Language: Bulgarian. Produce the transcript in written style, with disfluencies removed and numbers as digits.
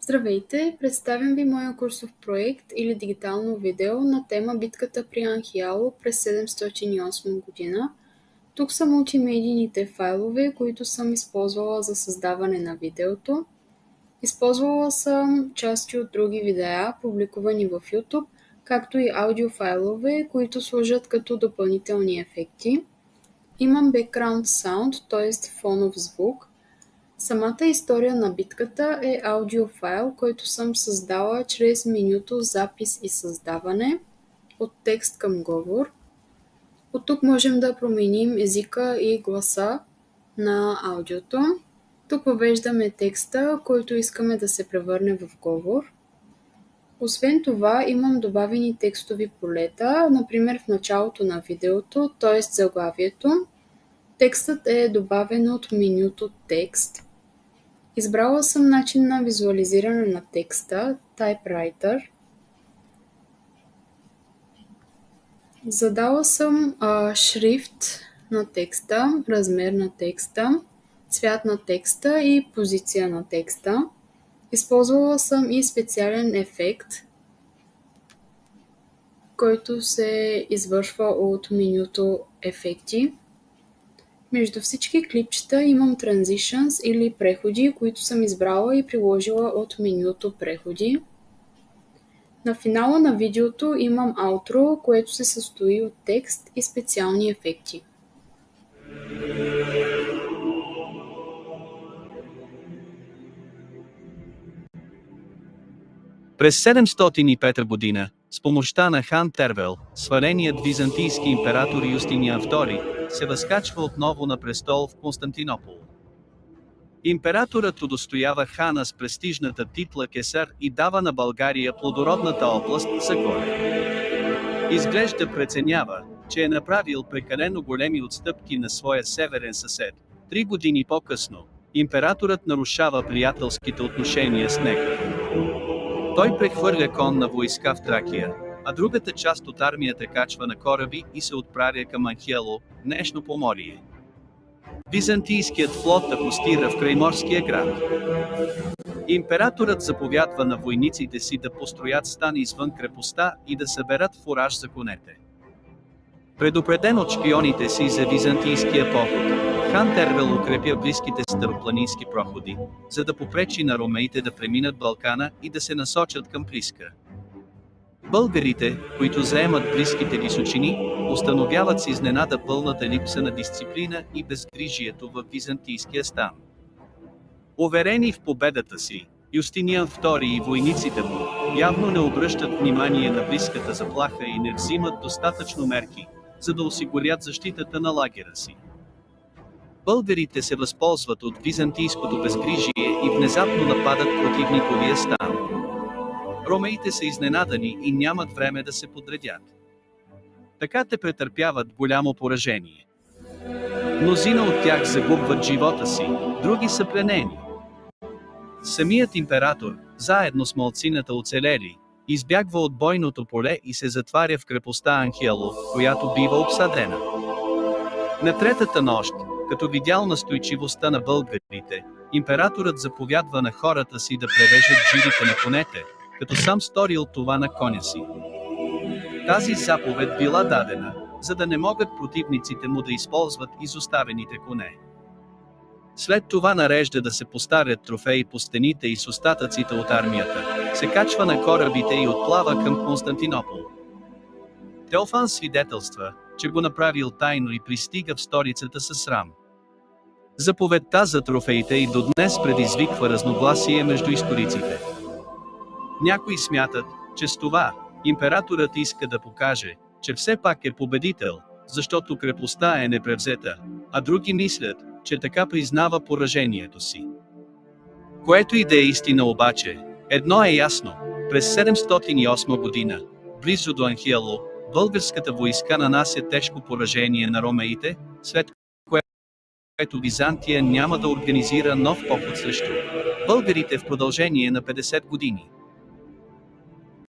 Здравейте! Представям ви моя курсов проект или дигитално видео на тема битката при Анхиало през 708 година. Тук са мултимедийните файлове, които съм използвала за създаване на видеото. Използвала съм части от други видеа, публикувани в YouTube, както и аудиофайлове, които служат като допълнителни ефекти. Имам background sound, т.е. фонов звук. Самата история на битката е аудиофайл, който съм създала чрез менюто Запис и създаване от текст към говор. От тук можем да променим езика и гласа на аудиото. Тук въвеждаме текста, който искаме да се превърне в говор. Освен това имам добавени текстови полета, например в началото на видеото, т.е. заглавието. Текстът е добавен от менюто Текст. Избрала съм начин на визуализиране на текста Typewriter. Задала съм шрифт на текста, размер на текста, цвят на текста и позиция на текста. Използвала съм и специален ефект, който се извършва от менюто Ефекти. Между всички клипчета имам Transitions или преходи, които съм избрала и приложила от менюто Преходи. На финала на видеото имам Outro, което се състои от текст и специални ефекти. През 705 година, с помощта на хан Тервел, сваленият византийски император Юстиниан II, се възкачва отново на престол в Константинопол. Императорът удостоява хана с престижната титла кесар и дава на България плодородната област Загоре. Изглежда преценява, че е направил прекалено големи отстъпки на своя северен съсед. 3 години по-късно, императорът нарушава приятелските отношения с него. Той прехвърля конна войска в Тракия, а другата част от армията качва на кораби и се отправя към Анхиало, днешно Поморие. Византийският флот апостира в крайморския град. Императорът заповядва на войниците си да построят стан извън крепостта и да съберат фураж за конете. Предупреден от шпионите си за византийския поход, хан Тервел укрепя близките старопланински проходи, за да попречи на ромеите да преминат Балкана и да се насочат към Плиска. Българите, които заемат близките височини, установяват с изненада пълната липса на дисциплина и безгрижието в византийския стан. Уверени в победата си, Юстиниан II и войниците му явно не обръщат внимание на близката заплаха и не взимат достатъчно мерки, за да осигурят защитата на лагера си. Българите се възползват от византийското безгрижие и внезапно нападат противниковия стан. Ромеите са изненадани и нямат време да се подредят. Така те претърпяват голямо поражение. Мнозина от тях загубват живота си, други са пленени. Самият император, заедно с малцината оцелели, избягва от бойното поле и се затваря в крепостта Анхиало, която бива обсадена. На третата нощ, като видял настойчивостта на българите, императорът заповядва на хората си да превеждат жилите на конете, като сам сторил това на коня си. Тази заповед била дадена, за да не могат противниците му да използват изоставените коне. След това нарежда да се постарят трофеи по стените и с остатъците от армията, се качва на корабите и отплава към Константинопол. Теофан свидетелства, че го направил тайно и пристига в столицата със срам. Заповедта за трофеите и до днес предизвиква разногласие между историците. Някои смятат, че с това императорът иска да покаже, че все пак е победител, защото крепостта е непревзета, а други мислят, че така признава поражението си. Което и да е истина обаче, едно е ясно: през 708 година, близо до Анхиало, българската войска нанася тежко поражение на ромеите, след което Византия няма да организира нов поход срещу българите в продължение на 50 години.